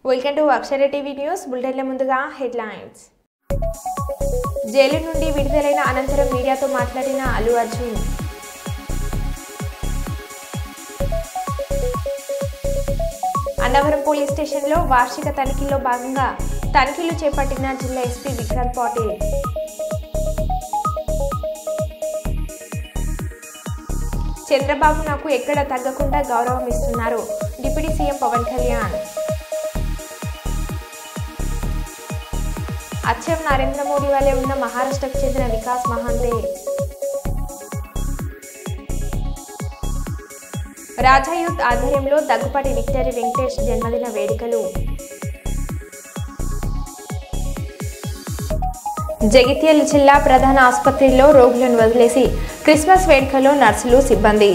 Welcome to Akshara TV news బులెటిన్ల ముందుగా headlines. Jail నుండి విడుదలైన అనంతరం మీడియాతో మాట్లాడిన అల్లు అర్జున్. అన్నవరం పోలీస్ స్టేషన్లో వార్షిక తనిఖీల్లో భాగంగా తనిఖీలు చేపట్టిన జిల్లా ఎస్పీ విక్రాంత్ పాటిల్. చంద్రబాబు నాకు ఎక్కడ తగ్గకుండా గౌరవం ఇస్తున్నారు డిప్యూటీ సీఎం పవన్ కళ్యాణ్. అచ్చం నరేంద్ర మోడీ వల్లే ఉన్న మహారాష్ట్రకు చెందిన వికాస్ మహాంతే. రాజా యూత్ ఆధ్వర్యంలో దగ్గుపాటి విక్టరీ వెంకటేష్ జన్మదిన వేడుకలు. జగిత్యాల జిల్లా ప్రధాన ఆసుపత్రిలో రోగులను వదిలేసి క్రిస్మస్ వేడుకలో నర్సులు సిబ్బంది.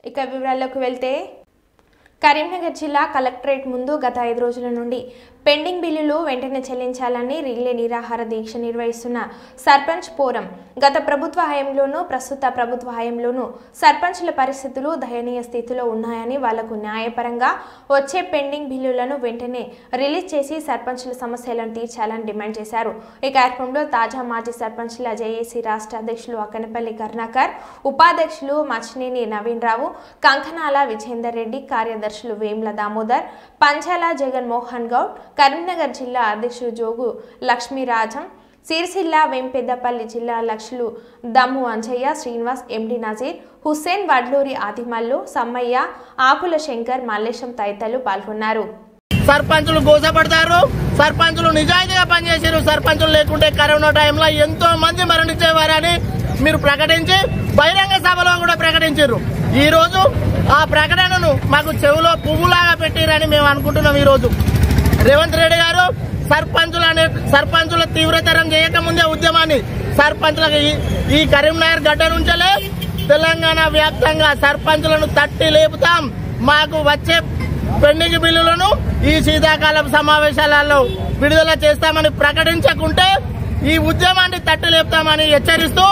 ఇక వివరాల్లోకి వెళ్తే కరీంనగర్ జిల్లా కలెక్టరేట్ ముందు గత 5 రోజుల నుండి పెండింగ్ బిల్లులు వెంటనే చెల్లించాలని రిలే నిరాహార దీక్ష నిర్వహిస్తున్న సర్పంచ్ పోరం. గత ప్రభుత్వ హయాంలోనూ ప్రస్తుత ప్రభుత్వ హయాంలోనూ సర్పంచ్ల పరిస్థితులు దయనీయ స్థితిలో ఉన్నాయని వాళ్లకు న్యాయపరంగా వచ్చే పెండింగ్ బిల్లులను వెంటనే రిలీజ్ చేసి సర్పంచ్ల సమస్యలను తీర్చాలని డిమాండ్ చేశారు. ఈ కార్యక్రమంలో తాజా మాజీ సర్పంచ్ల జేఏసీ రాష్ట్ర అధ్యక్షులు అక్కనపల్లి కరుణాకర్, ఉపాధ్యక్షులు మచ్చినేని నవీన్ రావు, కంకనాల విజేందర్ రెడ్డి, కార్యదర్శులు వేమ్ల దామోదర్, పంచాల జగన్మోహన్ గౌడ్, కరీంనగర్ జిల్లా అధ్యక్షుడు జోగు లక్ష్మీరాజం, సిరిసిల్ల వెంపెద్దపల్లి జిల్లా అధ్యక్షులు దమ్ము అంజయ్య, శ్రీనివాస్, ఎండి నజీర్, హుస్సేన్, వడ్లూరి ఆదిమల్లు, సమ్మయ్య, ఆకుల శంకర్, మల్లేశం తదితరులు పాల్గొన్నారు. సర్పంచులు గోసపడతారు, సర్పంచులు నిజాయితీగా పనిచేసారు. సర్పంచులు లేకుంటే కరోనా టైంలో ఎంతో మంది మరణించేవారని మీరు ప్రకటించి బహిరంగ సభలో కూడా ప్రకటించారు. ఈ రోజు ఆ ప్రకటనను మాకు చెవులో పువ్వులాగా పెట్టిరని మేము అనుకుంటున్నాం. ఈ రోజు రేవంత్ రెడ్డి గారు సర్పంచుల తీవ్రతరం చేయకముందే ఉద్యమాన్ని సర్పంచులకు ఈ కరీంనగర్ గడ్డ నుంచే తెలంగాణ వ్యాప్తంగా సర్పంచులను తట్టి లేపుతాం, మాకు వచ్చే పెండింగ్ బిల్లులను ఈ శీతాకాలం సమావేశాలలో విడుదల చేస్తామని ప్రకటించకుంటే ఈ ఉద్యమాన్ని తట్టి లేపుతామని హెచ్చరిస్తూ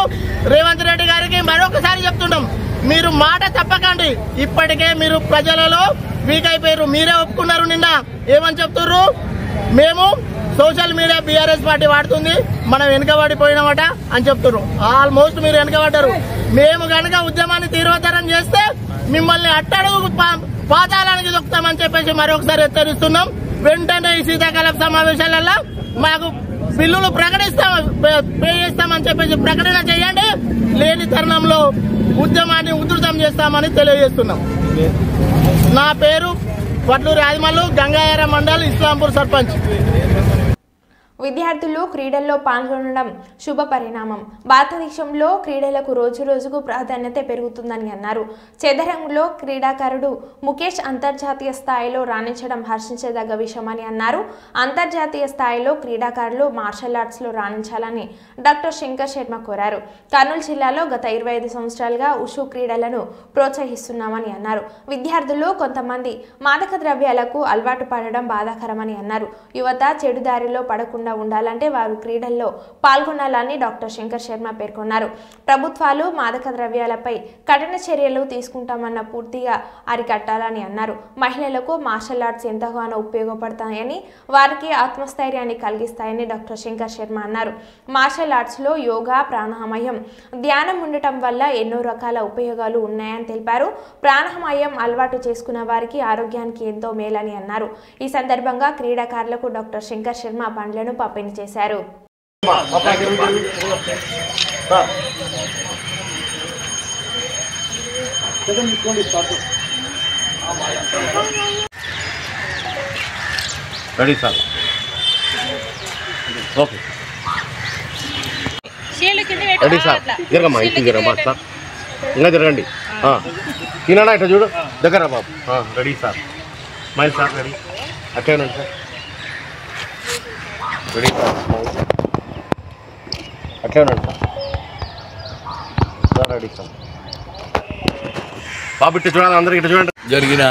రేవంత్ రెడ్డి గారికి మరొకసారి చెప్తున్నాం, మీరు మాట తప్పకండి. ఇప్పటికే మీరు ప్రజలలో వీక్ అయిపోయారు. మీరే ఒప్పుకున్నారు. నిన్న ఏమని చెప్తున్నారు? మేము సోషల్ మీడియా బీఆర్ఎస్ పార్టీ వాడుతుంది, మనం వెనుకబడిపోయినామట అని చెప్తున్నారు. ఆల్మోస్ట్ మీరు వెనుకబడ్డారు. మేము కనుక ఉద్యమాన్ని తీవ్రతరం చేస్తే మిమ్మల్ని అట్టడుగు పాతాళానికి దొక్కుతామని చెప్పేసి మరొకసారి హెచ్చరిస్తున్నాం. వెంటనే ఈ శీతాకాల సమావేశాలలో మాకు బిల్లులు పే చేస్తామని చెప్పేసి ప్రకటన చేయండి. లేని తరుణంలో ఉద్యమాన్ని ఉధృతం చేస్తామని తెలియజేస్తున్నాం. నా పేరు వడ్లూరి ఆదిమల్లు, గంగాధర మండల్, ఇస్లాంపూర్ సర్పంచ్. విద్యార్థులు క్రీడల్లో పాల్గొనడం శుభ పరిణామం. భారతదేశంలో క్రీడలకు రోజు రోజుకు ప్రాధాన్యత పెరుగుతుందని అన్నారు. చదరంగంలో క్రీడాకారుడు ముఖేష్ అంతర్జాతీయ స్థాయిలో రాణించడం హర్షించదగ్గ విషయమని అన్నారు. అంతర్జాతీయ స్థాయిలో క్రీడాకారులు మార్షల్ ఆర్ట్స్లో రాణించాలని డాక్టర్ శంకర్ శర్మ కోరారు. కర్నూలు జిల్లాలో గత 25 సంవత్సరాలుగా ఉషు క్రీడలను ప్రోత్సహిస్తున్నామని అన్నారు. విద్యార్థులు కొంతమంది మాదక ద్రవ్యాలకు అలవాటు పడడం బాధాకరమని అన్నారు. యువత చెడుదారిలో పడకుండా ఉండాలంటే వారు క్రీడల్లో పాల్గొనాలని డాక్టర్ శంకర్ శర్మ పేర్కొన్నారు. ప్రభుత్వాలు మాదక ద్రవ్యాలపై కఠిన చర్యలు తీసుకుంటామన్న పూర్తిగా అరికట్టాలని అన్నారు. మహిళలకు మార్షల్ ఆర్ట్స్ ఎంతగానో ఉపయోగపడతాయని, వారికి ఆత్మస్థైర్యాన్ని కలిగిస్తాయని డాక్టర్ శంకర్ శర్మ అన్నారు. మార్షల్ ఆర్ట్స్ లో యోగా, ప్రాణాయామం, ధ్యానం ఉండటం వల్ల ఎన్నో రకాల ఉపయోగాలు ఉన్నాయని తెలిపారు. ప్రాణాయామం అలవాటు చేసుకున్న వారికి ఆరోగ్యానికి ఎంతో మేలని అన్నారు. ఈ సందర్భంగా క్రీడాకారులకు డాక్టర్ శంకర్ శర్మ బండ్లను పంపిణీ చేశారు. Ready sir, okay ready sir. జరగమ్మా, ఇంటికి జరగమ్మా సార్, ఇంకా జరగండి. తినడా ఇట్లా చూడు, దగ్గర బాబు. రెడీ సార్, మైల్ సార్, రెడీ. అట్లే ఉండండి సార్, రెడీ సార్, అట్లే ఉండండి సార్, రెడీ సార్. బాబు ఇట్లా చూడాలి, అందరికి ఇట్లా చూడండి. జరిగిన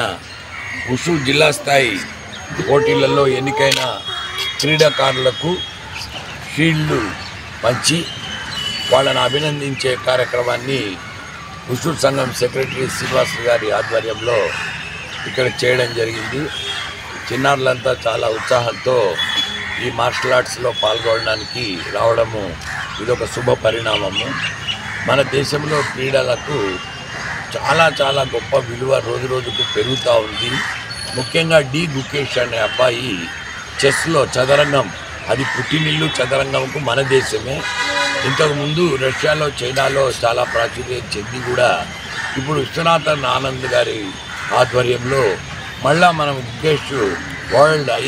ఉషు జిల్లా స్థాయి పోటీలలో ఎన్నికైన క్రీడాకారులకు షీల్డ్లు పంచి వాళ్ళని అభినందించే కార్యక్రమాన్ని ఉషు సంఘం సెక్రటరీ శ్రీనివాస్ గారి ఆధ్వర్యంలో ఇక్కడ చేయడం జరిగింది. చిన్నారులంతా చాలా ఉత్సాహంతో ఈ మార్షల్ ఆర్ట్స్లో పాల్గొనడానికి రావడము ఇదొక శుభ పరిణామము. మన దేశంలో క్రీడలకు చాలా చాలా గొప్ప విలువ రోజు రోజుకు పెరుగుతూ ఉంది. ముఖ్యంగా డి గుకేష్ అనే అబ్బాయి చెస్లో చదరంగం, అది పుట్టినిల్లు చదరంగంకు మన దేశమే. ఇంతకుముందు రష్యాలో చైనాలో చాలా ప్రాచుర్యం చెంది కూడా ఇప్పుడు విశ్వనాథన్ ఆనంద్ గారి ఆధ్వర్యంలో మళ్ళా మనం Gukesh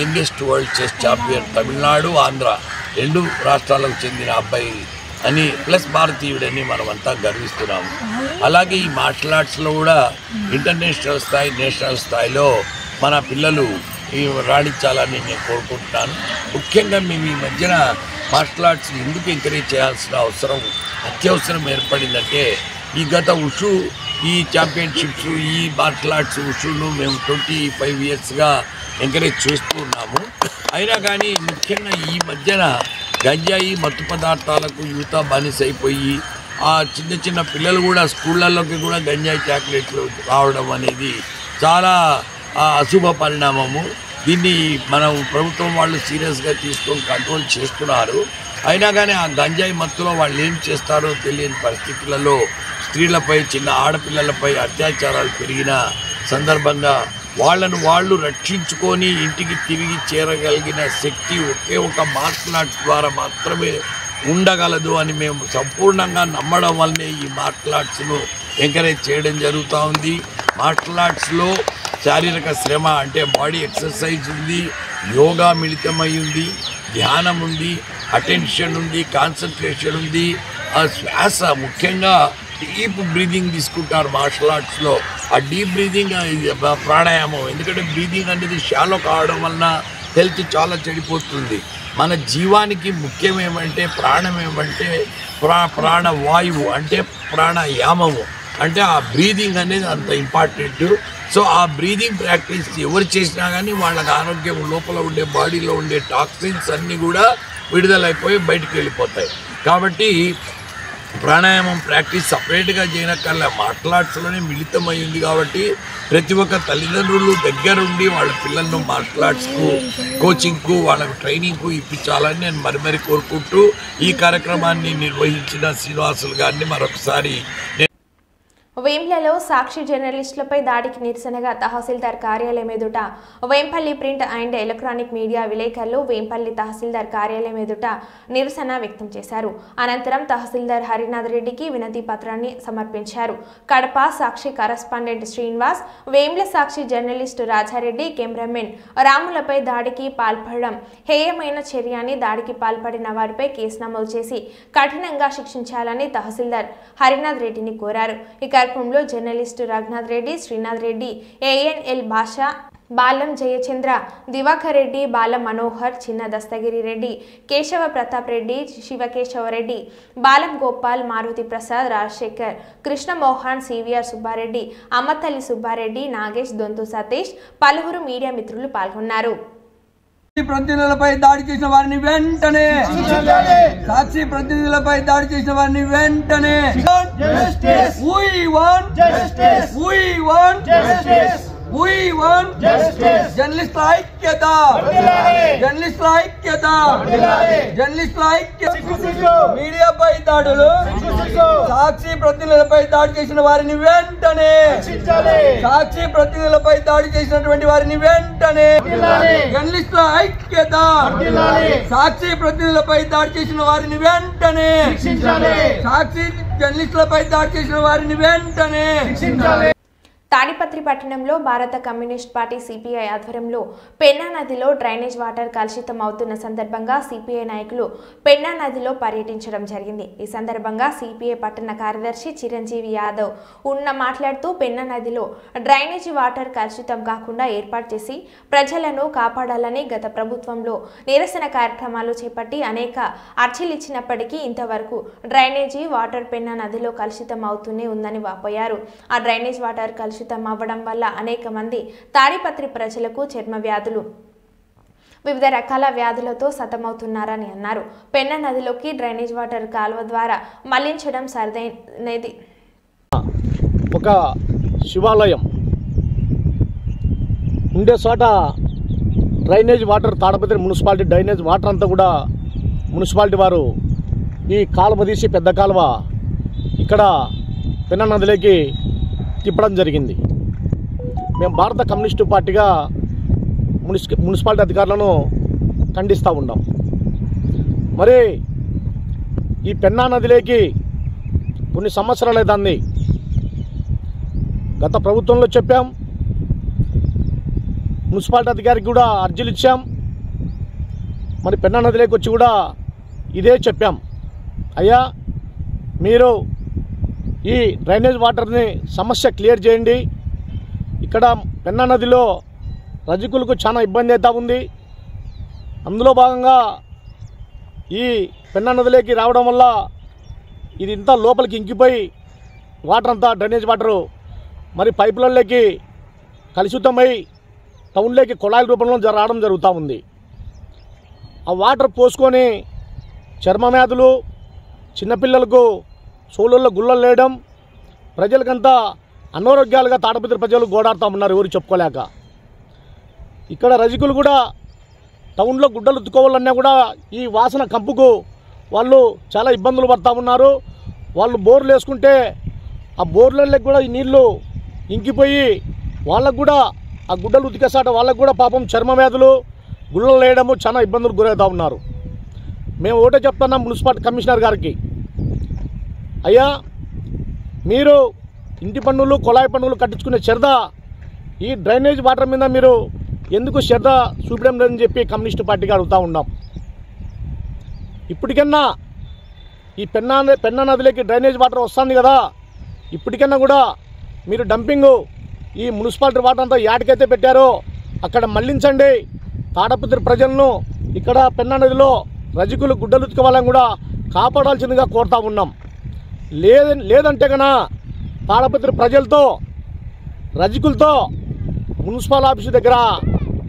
youngest world chess champion, Tamil Nadu Andhra 2 రాష్ట్రాలకు చెందిన అబ్బాయి అని ప్లస్ భారతీయుడని మనమంతా గర్విస్తున్నాము. అలాగే ఈ మార్షల్ ఆర్ట్స్లో కూడా ఇంటర్నేషనల్ స్థాయి, నేషనల్ స్థాయిలో మన పిల్లలు రాణించాలని నేను కోరుకుంటున్నాను. ముఖ్యంగా మేము ఈ మధ్యన మార్షల్ ఆర్ట్స్ ఎందుకు ఎంకరేజ్ చేయాల్సిన అత్యవసరం ఏర్పడిందంటే ఈ గత ఉషు ఈ ఛాంపియన్షిప్స్, ఈ మార్షల్ ఆర్ట్స్ ఉషును మేము 25 ఇయర్స్గా ఎంకరేజ్ చేస్తూ ఉన్నాము. అయినా కానీ ముఖ్యంగా ఈ మధ్యన గంజాయి మత్తు పదార్థాలకు యువత బానిసైపోయి ఆ చిన్న చిన్న పిల్లలు కూడా స్కూళ్ళల్లోకి కూడా గంజాయి చాక్లెట్లు రావడం అనేది చాలా అశుభ పరిణామము. దీన్ని మనం ప్రభుత్వం వాళ్ళు సీరియస్గా తీసుకొని కంట్రోల్ చేస్తున్నారు. అయినా కానీ ఆ గంజాయి మత్తులో వాళ్ళు ఏం చేస్తారో తెలియని పరిస్థితులలో స్త్రీలపై, చిన్న ఆడపిల్లలపై అత్యాచారాలు పెరిగిన సందర్భంగా వాళ్ళను వాళ్ళు రక్షించుకొని ఇంటికి తిరిగి చేరగలిగిన శక్తి ఒకే ఒక మార్షల్ ఆర్ట్స్ ద్వారా మాత్రమే ఉండగలదు అని మేము సంపూర్ణంగా నమ్మడం వల్లనే ఈ మార్షల్ ఆర్ట్స్ను ఎంకరేజ్ చేయడం జరుగుతూ ఉంది. మార్షల్ ఆర్ట్స్లో శారీరక శ్రమ అంటే బాడీ ఎక్సర్సైజ్ ఉంది, యోగా మిళితమై ఉంది, ధ్యానం ఉంది, అటెన్షన్ ఉంది, కాన్సన్ట్రేషన్ ఉంది. ఆ శ్వాస ముఖ్యంగా డీప్ బ్రీదింగ్ తీసుకుంటారు మార్షల్ ఆర్ట్స్లో. ఆ డీప్ బ్రీదింగ్ ప్రాణాయామం, ఎందుకంటే బ్రీదింగ్ అనేది షాలో కావడం వలన హెల్త్ చాలా చెడిపోతుంది. మన జీవానికి ముఖ్యం ఏమంటే, ప్రాణం ఏమంటే ప్రాణవాయువు అంటే ప్రాణాయామము, అంటే ఆ బ్రీదింగ్ అనేది అంత ఇంపార్టెంట్. సో ఆ బ్రీదింగ్ ప్రాక్టీస్ ఎవరు చేసినా కానీ వాళ్ళకి ఆరోగ్యం, లోపల ఉండే బాడీలో ఉండే టాక్సిన్స్ అన్నీ కూడా విడుదలైపోయి బయటికి వెళ్ళిపోతాయి. కాబట్టి ప్రాణాయామం ప్రాక్టీస్ సపరేట్గా చేయనక్కర్లే, మార్షల్ ఆర్ట్స్లోనే మిళితమై ఉంది. కాబట్టి ప్రతి ఒక్క తల్లిదండ్రులు దగ్గరుండి వాళ్ళ పిల్లలను మార్షల్ ఆర్ట్స్కు, కోచింగ్కు, వాళ్ళకు ట్రైనింగ్కు ఇప్పించాలని నేను మరి కోరుకుంటూ ఈ కార్యక్రమాన్ని నిర్వహించిన శ్రీనివాసులు గారిని మరొకసారి. వేంపల్లిలో సాక్షి జర్నలిస్టులపై దాడికి నిరసనగా తహసీల్దార్ కార్యాలయం ఎదుట Vempalli print and electronic media విలేకరులు వేంపల్లి తహసీల్దార్ కార్యాలయం ఎదుట నిరసన వ్యక్తం చేశారు. అనంతరం తహసీల్దార్ హరినాథ్ రెడ్డికి వినతి పత్రాన్ని సమర్పించారు. కడప సాక్షి కరస్పాండెంట్ శ్రీనివాస్, వేంపల్లి సాక్షి జర్నలిస్టు రాజారెడ్డి, కెమెరామెన్ రాములపై దాడికి పాల్పడడం హేయమైన చర్య అని, దాడికి పాల్పడిన వారిపై కేసు నమోదు చేసి కఠినంగా శిక్షించాలని తహసీల్దార్ హరినాథ్ రెడ్డిని కోరారు. ఈ కార్యక్రమంలో జర్నలిస్టు రఘునాథ్ రెడ్డి, శ్రీనాథ్ రెడ్డి, ఏఎన్ఎల్ భాష, బాలం జయచంద్ర, దివాకర్ రెడ్డి, బాల మనోహర్, చిన్న దస్తగిరి రెడ్డి, కేశవ ప్రతాప్ రెడ్డి, శివకేశవరెడ్డి, బాలం గోపాల్, మారుతి ప్రసాద్, రాజశేఖర్, కృష్ణమోహన్, సివిఆర్ సుబ్బారెడ్డి, అమ్మతల్లి సుబ్బారెడ్డి, నాగేష్, దొంతు సతీష్, పలువురు మీడియా మిత్రులు పాల్గొన్నారు. ప్రతినిధులపై దాడి చేసిన వారిని వెంటనే, సాక్షి ప్రతినిధులపై దాడి చేసిన వారిని వెంటనే జర్నలిస్టుల ఐక్యత, జర్నలిస్టుల ఐక్యత, జర్నలిస్టుల ఐక్యత. మీడియాపై దాడులు, సాక్షి ప్రతినిధులపై దాడి చేసిన వారిని వెంటనే, సాక్షి ప్రతినిధులపై దాడి చేసినటువంటి వారిని వెంటనే, జర్నలిస్టుల ఐక్యత, సాక్షి ప్రతినిధులపై దాడి చేసిన వారిని వెంటనే, సాక్షి జర్నలిస్టులపై దాడి చేసిన వారిని వెంటనే. తాడిపత్రి పట్టణంలో భారత కమ్యూనిస్ట్ పార్టీ సిపిఐ ఆధ్వర్యంలో పెన్నా నదిలో డ్రైనేజ్ వాటర్ కలుషితం అవుతున్న సందర్భంగా సిపిఐ నాయకులు పెన్నా నదిలో పర్యటించడం జరిగింది. ఈ సందర్భంగా సిపిఐ పట్టణ కార్యదర్శి చిరంజీవి యాదవ్ మాట్లాడుతూ పెన్నా నదిలో డ్రైనేజీ వాటర్ కలుషితం కాకుండా ఏర్పాటు చేసి ప్రజలను కాపాడాలని గత ప్రభుత్వంలో నిరసన కార్యక్రమాలు చేపట్టి అనేక అర్జీలు ఇచ్చినప్పటికీ ఇంతవరకు డ్రైనేజీ వాటర్ పెన్నా నదిలో కలుషితం అవుతూనే ఉందని వాపోయారు. ఆ డ్రైనేజ్ వాటర్ కలుషితం అవ్వడం వల్ల అనేక మంది తాడిపత్రి ప్రజలకు చర్మ వ్యాధులు, వివిధ రకాల వ్యాధులతో సతమవుతున్నారని అన్నారు. పెన్నా నదిలోకి డ్రైనేజ్ వాటర్ కాలువ ద్వారా మళ్లించడం సరిదైనది. ఒక శివాలయం ఉండే చోట drainage water Tadipatri municipality drainage water అంతా కూడా మున్సిపాలిటీ వారు ఈ కాలువ తీసి పెద్ద కాలువ ఇక్కడ పెన్నా నదిలోకి తిప్పడం జరిగింది. మేము భారత కమ్యూనిస్టు పార్టీగా మున్సిపాలిటీ అధికారులను ఖండిస్తూ ఉన్నాం. మరి ఈ పెన్నా నదిలోకి కొన్ని సంవత్సరాలు అవుతుంది. గత ప్రభుత్వంలో చెప్పాం, మున్సిపాలిటీ అధికారికి కూడా అర్జీలు ఇచ్చాం. మరి పెన్నా నదిలోకి వచ్చి కూడా ఇదే చెప్పాం, అయ్యా మీరు ఈ డ్రైనేజ్ వాటర్ని సమస్య క్లియర్ చేయండి. ఇక్కడ పెన్నా నదిలో రజకులకు చాలా ఇబ్బంది అవుతూ ఉంది. అందులో భాగంగా ఈ పెన్నా నదిలోకి రావడం వల్ల ఇది ఇంత లోపలికి ఇంకిపోయి వాటర్ అంతా డ్రైనేజ్ వాటరు మరి పైపులలోకి కలుషితమై టౌన్లోకి కుళాయిల రూపంలో రావడం జరుగుతూ ఉంది. ఆ వాటర్ పోసుకొని చర్మ వ్యాధులు, చిన్నపిల్లలకు సోళ్ళల్లో గుళ్ళలు లేయడం, ప్రజలకంతా అనారోగ్యాలుగా తాడపత్రి ప్రజలు గోడాడుతూ ఉన్నారు ఎవరు చెప్పుకోలేక. ఇక్కడ రజకులు కూడా టౌన్లో గుడ్డలు ఉత్తుకోవాలన్నా కూడా ఈ వాసన కంపుకు వాళ్ళు చాలా ఇబ్బందులు పడుతూ ఉన్నారు. వాళ్ళు బోర్లు వేసుకుంటే ఆ బోర్లకి కూడా ఈ నీళ్లు ఇంకిపోయి వాళ్ళకు కూడా ఆ గుడ్డలు ఉతికేసాట వాళ్ళకు కూడా పాపం చర్మ వ్యాధులు, గుళ్ళలు వేయడము చాలా ఇబ్బందులు గురవుతూ ఉన్నారు. మేము ఒకటే చెప్తున్నాం మున్సిపాలిటీ కమిషనర్ గారికి, అయ్యా మీరు ఇంటి పన్నులు, కుళాయి పన్నులు కట్టించుకునే శ్రద్ధ ఈ డ్రైనేజ్ వాటర్ మీద మీరు ఎందుకు శ్రద్ధ చూపడం లేదని చెప్పి కమ్యూనిస్టు పార్టీగా అడుగుతూ ఉన్నాం. ఇప్పటికన్నా ఈ పెన్నా నదిలోకి డ్రైనేజ్ వాటర్ వస్తుంది కదా, ఇప్పటికన్నా కూడా మీరు డంపింగు ఈ మున్సిపాలిటీ వాటర్ అంతా యాడికైతే పెట్టారో అక్కడ మళ్లించండి. తాడపత్రి ప్రజలను ఇక్కడ పెన్నా నదిలో రజకులు గుడ్డలు ఉతుకోవాలని కూడా కాపాడాల్సిందిగా కోరుతా ఉన్నాం. లేదంటే కన్నా తాడపత్రి ప్రజలతో రజకులతో మున్సిపల్ ఆఫీసు దగ్గర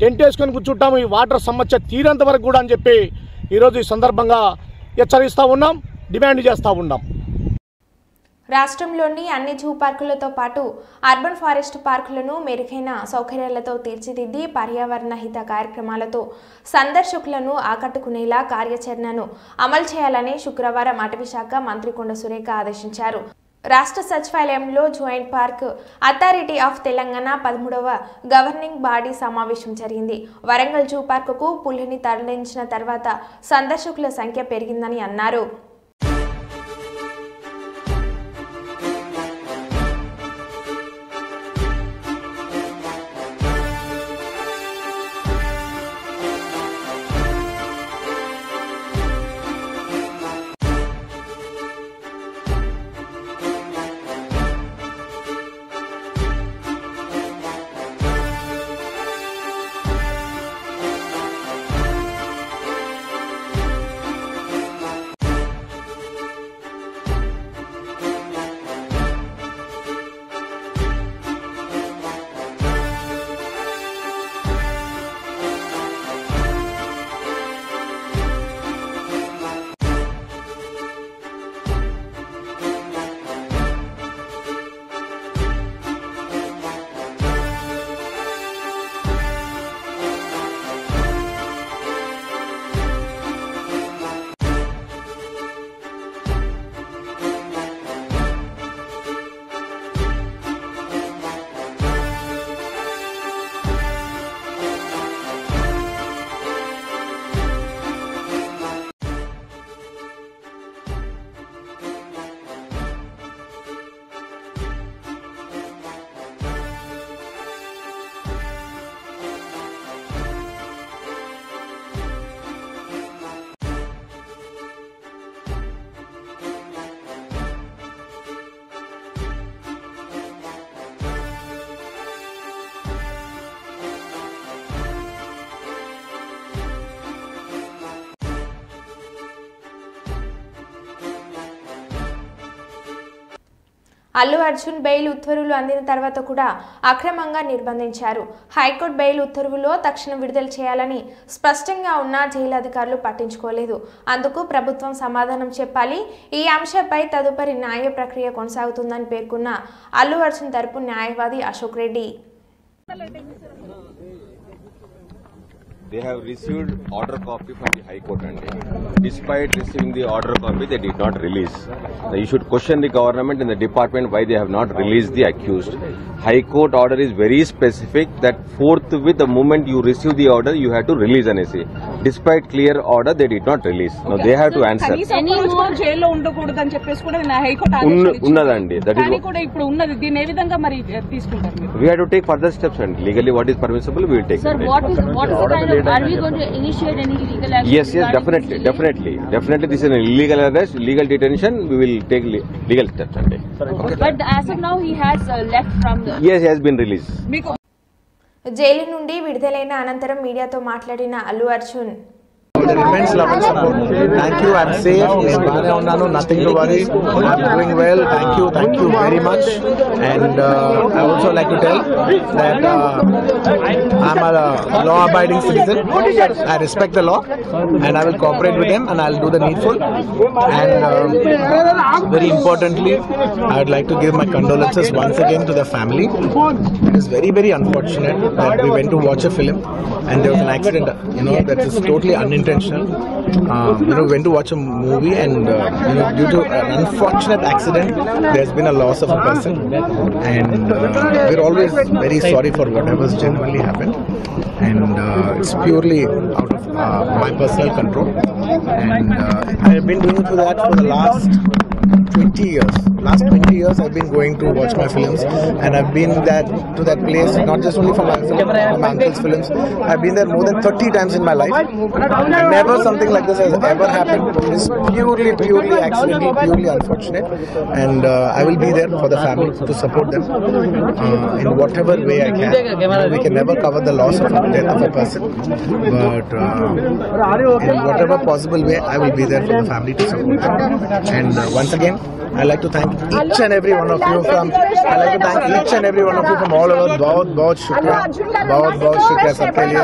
టెంట్ వేసుకొని కూర్చుంటాము ఈ వాటర్ సమస్య తీరేంత వరకు కూడా అని చెప్పి ఈరోజు ఈ సందర్భంగా హెచ్చరిస్తూ ఉన్నాం, డిమాండ్ చేస్తూ ఉన్నాం. రాష్ట్రంలోని అన్ని జూ పార్కులతో పాటు అర్బన్ ఫారెస్ట్ పార్కులను మెరుగైన సౌకర్యాలతో తీర్చిదిద్ది పర్యావరణ హిత కార్యక్రమాలతో సందర్శకులను ఆకట్టుకునేలా కార్యాచరణను అమలు చేయాలని శుక్రవారం అటవీశాఖ మంత్రి కొండ సురేఖ ఆదేశించారు. రాష్ట్ర సచివాలయంలో joint park authority of Telangana 13వ గవర్నింగ్ బాడీ సమావేశం జరిగింది. వరంగల్ జూ పార్కుకు పులిని తరలించిన తర్వాత సందర్శకుల సంఖ్య పెరిగిందని అన్నారు. అల్లు అర్జున్ బెయిల్ ఉత్తర్వులు అందిన తర్వాత కూడా అక్రమంగా నిర్బంధించారు. హైకోర్టు బెయిల్ ఉత్తర్వులో తక్షణం విడుదల చేయాలని స్పష్టంగా ఉన్న జైలు అధికారులు పట్టించుకోలేదు. అందుకు ప్రభుత్వం సమాధానం చెప్పాలి. ఈ అంశంపై తదుపరి న్యాయ ప్రక్రియ కొనసాగుతుందని పేర్కొన్న అల్లు అర్జున్ తరపు న్యాయవాది Ashok Reddy. They have received order copy from the High Court and despite receiving the order copy, they did not release. You should question the government and the department why they have not released the accused. High Court order is very specific that forthwith the moment you receive the order, you have to release an essay. Despite clear order, they did not release. Now they have to answer. జైల్లో ఉండకూడదని చెప్పేసి కూడా high court ఉన్నదండి. That is కూడా ఇప్పుడు ఉన్నది. దీని ఏ విధంగా మరి తీసుకుంటారు? We have to take further steps and legally what is permissible we will take. Sir, what is are we going to initiate any legal action? Yes, definitely. This is an illegal arrest, illegal detention. We will take legal steps. But as of now, he has left from the. Yes, he has been released. Jail నుండి విడుదలైన అనంతరం మీడియాతో మాట్లాడిన Allu Arjun immense love and support. Thank you. I'm safe. Nothing to worry. I'm doing well. Thank you very much. And I also like to tell that I'm a law-abiding citizen. I respect the law, and I will cooperate with them, and I'll do the needful. And very importantly, I would like to give my condolences once again to the family. It is very, very unfortunate that we went to watch a film, and there was an accident. That is totally unintentional. Went to watch a movie and due to an unfortunate accident there's been a loss of a person, and we're always very sorry for whatever's genuinely happened, and it's purely out of my personal control, and I have been doing that for the last 20 years. Last 20 years I've been going to watch my films, and I've been to that place not just only for my uncle's films. I've been there more than 30 times in my life. Never something like this has ever happened. It's purely accidental, purely unfortunate, and I will be there for the family to support them in whatever way I can. We can never cover the loss of the death of a person, but in whatever possible way I will be there for the family to support them. And once again, I like to thank each and every one of you from all over. बहुत शुक्रिया सबके लिए,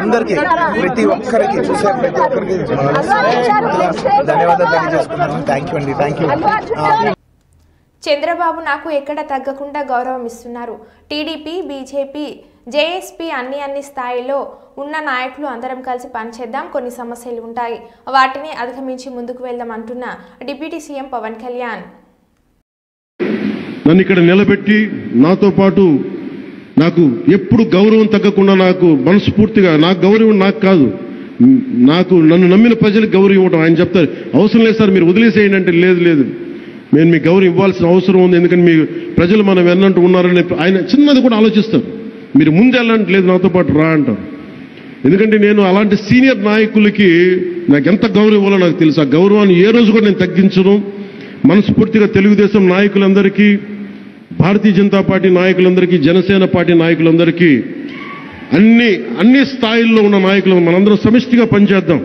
अंदर के प्रति ఒక్కరికి చూసే ప్రతి ఒక్కరికి ధన్యవాదాలు తెలియజేసుకుంటున్నాను. Thank you. చంద్రబాబు నాకు ఎక్కడ తగ్గకుండా గౌరవం ఇస్తున్నారు. టీడీపీ, బీజేపీ, జేఎస్పీ అన్ని స్థాయిలో ఉన్న నాయకులు అందరం కలిసి పనిచేద్దాం. కొన్ని సమస్యలు ఉంటాయి, వాటిని అధిగమించి ముందుకు వెళ్దాం అంటున్న డిప్యూటీ సీఎం పవన్ కళ్యాణ్. నన్ను ఇక్కడ నిలబెట్టి నాతో పాటు నాకు ఎప్పుడు గౌరవం తగ్గకుండా, నాకు మనస్ఫూర్తిగా నాకు గౌరవం నాకు కాదు, నన్ను నమ్మిన ప్రజలకు గౌరవం ఇవ్వడం. ఆయన చెప్తారు అవసరం లేదు సార్ మీరు వదిలేసేయండి అంటే, లేదు నేను మీకు గౌరవం ఇవ్వాల్సిన అవసరం ఉంది, ఎందుకంటే మీ ప్రజలు మనం ఎన్నంటూ ఉన్నారని ఆయన చిన్నది కూడా ఆలోచిస్తారు. మీరు ముందు వెళ్ళంటే లేదు నాతో పాటు రా అంటారు. ఎందుకంటే నేను అలాంటి సీనియర్ నాయకులకి నాకు ఎంత గౌరవం ఇవ్వాలో నాకు తెలుసు. ఆ గౌరవాన్ని ఏ రోజు కూడా నేను తగ్గించను. మనస్ఫూర్తిగా తెలుగుదేశం నాయకులందరికీ, భారతీయ జనతా పార్టీ నాయకులందరికీ, జనసేన పార్టీ నాయకులందరికీ, అన్ని స్థాయిల్లో ఉన్న నాయకులు మనందరం సమిష్టిగా పనిచేద్దాం.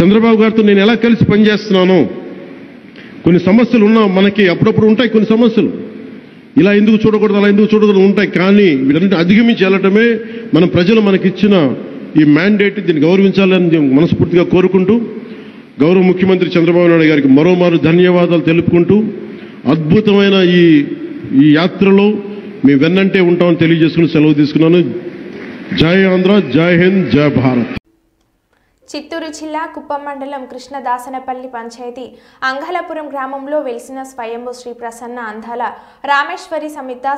చంద్రబాబు గారితో నేను ఎలా కలిసి పనిచేస్తున్నానో, కొన్ని సమస్యలు ఉన్నా మనకి అప్పుడప్పుడు ఉంటాయి, కొన్ని సమస్యలు ఇలా ఎందుకు చూడకూడదు అలా ఎందుకు చూడకూడదు ఉంటాయి, కానీ వీటన్నిటిని అధిగమించి వెళ్ళటమే మన ప్రజలు మనకిచ్చిన ఈ మ్యాండేట్. దీన్ని గౌరవించాలని మనస్ఫూర్తిగా కోరుకుంటూ, గౌరవ ముఖ్యమంత్రి చంద్రబాబు నాయుడు గారికి మరోమారు ధన్యవాదాలు తెలుపుకుంటూ, అద్భుతమైన ఈ యాత్రలో మీ వెన్నంటే ఉంటామని తెలియజేసుకుని సెలవు తీసుకున్నాను. జై ఆంధ్ర, జై హింద్, జై భారత్. చిత్తూరు జిల్లా కుప్పం మండలం కృష్ణదాసనపల్లి పంచాయతీ అంగళపురం గ్రామంలో వెలిసిన స్వయంభూ శ్రీ ప్రసన్న అందాల రామేశ్వరి సమేత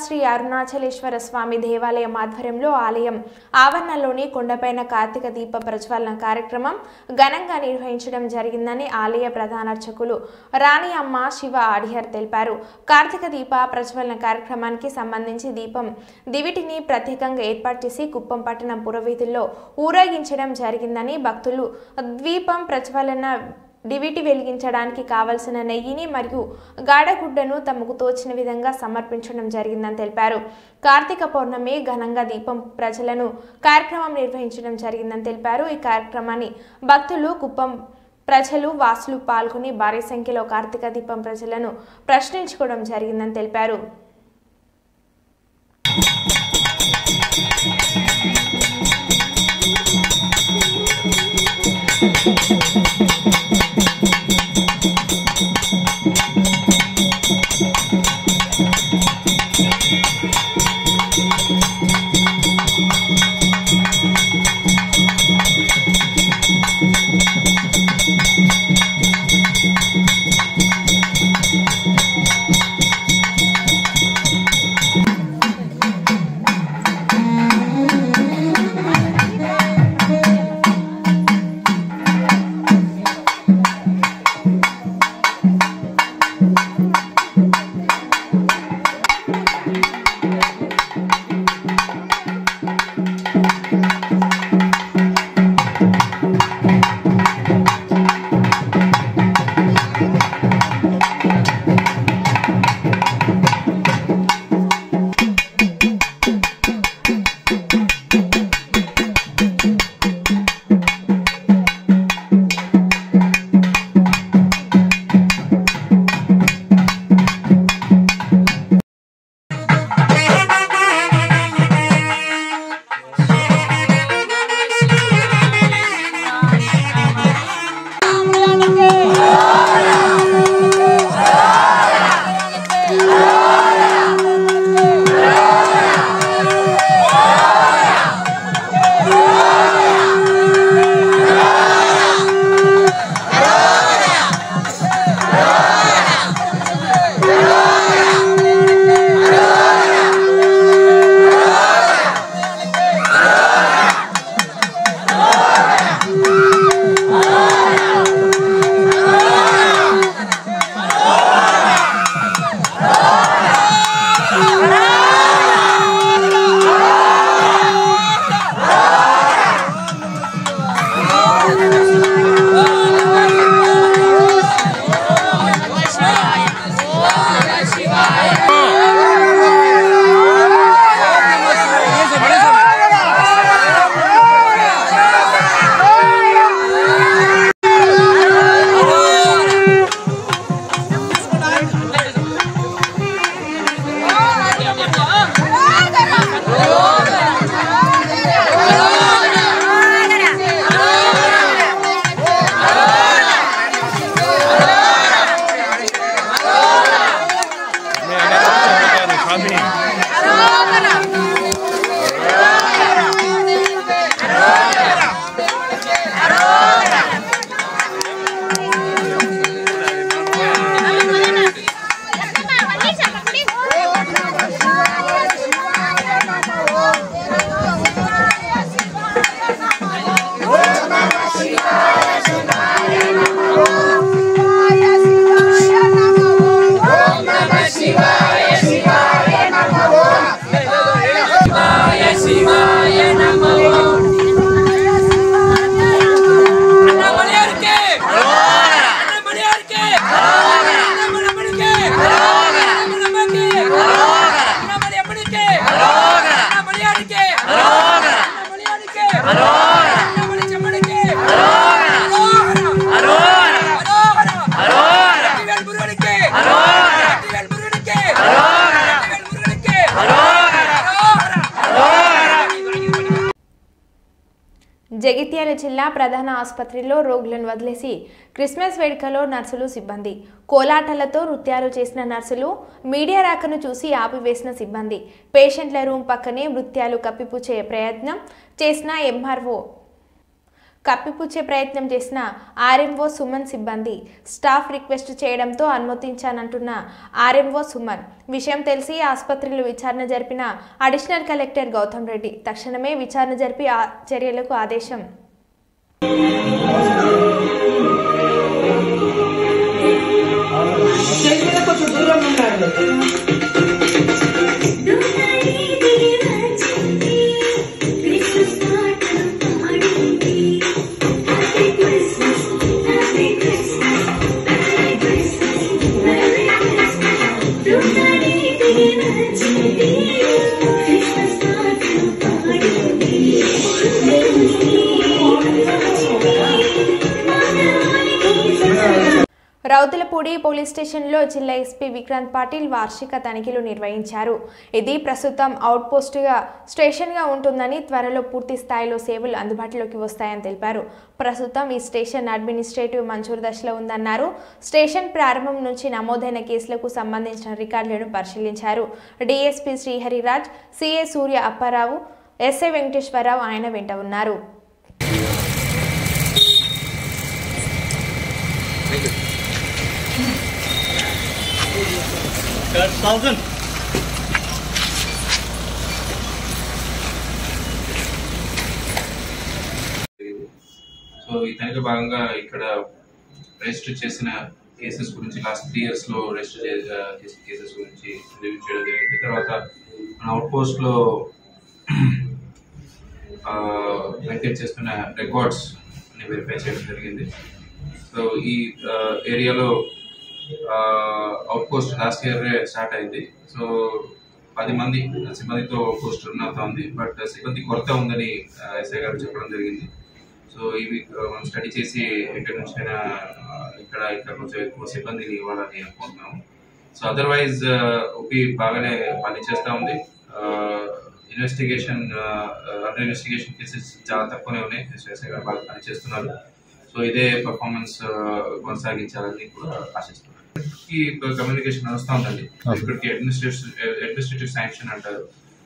శ్రీ అరుణాచలేశ్వర స్వామి దేవాలయం ఆధ్వర్యంలో ఆలయం ఆవరణలోని కొండపైన కార్తీక దీప ప్రజ్వలన కార్యక్రమం ఘనంగా నిర్వహించడం జరిగిందని ఆలయ ప్రధాన అర్చకులు రాణి అమ్మ శివ ఆడియర్ తెలిపారు. కార్తీక దీప ప్రజ్వలన కార్యక్రమానికి సంబంధించి దివిటిని ప్రత్యేకంగా ఏర్పాటు చేసి కుప్పం పట్టణం పురవీధుల్లో ఊరేగించడం జరిగిందని, భక్తులు దీపం ప్రజ్వలన డివిటి వెలిగించడానికి కావలసిన నెయ్యిని మరియు గాఢగుడ్డను తమకు తోచిన విధంగా సమర్పించడం జరిగిందని తెలిపారు. కార్తీక పౌర్ణమి ఘనంగా దీపం ప్రజలను కార్యక్రమం నిర్వహించడం జరిగిందని తెలిపారు. ఈ కార్యక్రమాన్ని భక్తులు కుప్పం ప్రజలు వాసులు పాల్గొని భారీ సంఖ్యలో కార్తీక దీపం ప్రజలను ప్రశ్నించుకోవడం జరిగిందని తెలిపారు. జగిత్యాల జిల్లా ప్రధాన ఆసుపత్రిలో రోగులను వదిలేసి క్రిస్మస్ వేడుకలో నర్సులు సిబ్బంది కోలాటలతో నృత్యాలు చేసిన నర్సులు మీడియా రాకను చూసి ఆపివేసిన సిబ్బంది పేషెంట్ల రూమ్ పక్కనే నృత్యాలు కప్పిపుచ్చే ప్రయత్నం చేసిన ఆర్ఎంఓ సుమన్ సిబ్బంది స్టాఫ్ రిక్వెస్ట్ చేయడంతో అనుమతించానంటున్న ఆర్ఎంఓ సుమన్ విషయం తెలిసి ఆసుపత్రిలో విచారణ జరిపిన అడిషనల్ కలెక్టర్ గౌతమ్ రెడ్డి తక్షణమే విచారణ జరిపి చర్యలకు ఆదేశం. రౌతులపూడి పోలీస్ స్టేషన్లో జిల్లా ఎస్పీ విక్రాంత్ పాటిల్ వార్షిక తనిఖీలు నిర్వహించారు. ఇది ప్రస్తుతం అవుట్ పోస్టుగా స్టేషన్గా ఉంటుందని, త్వరలో పూర్తి స్థాయిలో సేవలు అందుబాటులోకి వస్తాయని తెలిపారు. ప్రస్తుతం ఈ స్టేషన్ అడ్మినిస్ట్రేటివ్ మంజూరు దశలో ఉందన్నారు. స్టేషన్ ప్రారంభం నుంచి నమోదైన కేసులకు సంబంధించిన రికార్డులను పరిశీలించారు. డీఎస్పీ శ్రీహరిరాజ్, సిఏ సూర్య అప్పారావు, ఎస్ఐ వెంకటేశ్వరరావు ఆయన వెంట ఉన్నారు. సో ఈ తనిఖీ భాగంగా ఇక్కడ రిజిస్టర్ చేసిన కేసెస్ గురించి లాస్ట్ 3 years లో రిజిస్టర్ చేసిన కేసెస్ గురించి రివ్యూ చేయడం జరిగింది. తర్వాత మన అవుట్ పోస్ట్ లో మెయింటైన్ చేస్తున్న రికార్డ్స్ ని వెరిఫై చేయడం జరిగింది. సో ఈ ఏరియాలో out post last year start అయింది. సో 10 మంది సిబ్బందితో పోస్ట్ రన్ అవుతుంది. బట్ సిబ్బంది కొరత ఉందని ఎస్ఐ గారు చెప్పడం జరిగింది. సో ఇవి మనం స్టడీ చేసి ఎక్కడి నుంచైనా ఇక్కడ కొంచెం ఎక్కువ సిబ్బందిని ఇవ్వాలని అనుకుంటున్నాము. సో అదర్వైజ్ ఓపీ బాగానే పనిచేస్తూ ఉంది. ఇన్వెస్టిగేషన్ కేసెస్ చాలా తక్కువనే ఉన్నాయి. ఎస్ఐ గారు బాగా పనిచేస్తున్నారు. సో ఇదే పర్ఫార్మెన్స్ కొనసాగించాలని కూడా ఆశిస్తున్నాను. కమ్యూనికేషన్ నడుస్తూ ఉందండి. ఇక్కడికి అడ్మినిస్ట్రేటివ్ శాంక్షన్ అంటారు.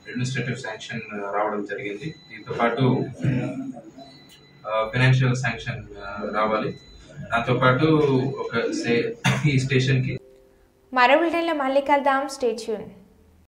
అడ్మినిస్ట్రేటివ్ శాంక్షన్ రావడం జరిగింది. దీంతో పాటు ఫైనాన్షియల్ శాంక్షన్ రావాలి. దాంతో పాటు ఈ స్టేషన్ కి మరో బిల్డన్లో మళ్ళీ కలుద్దాం. Stay tune.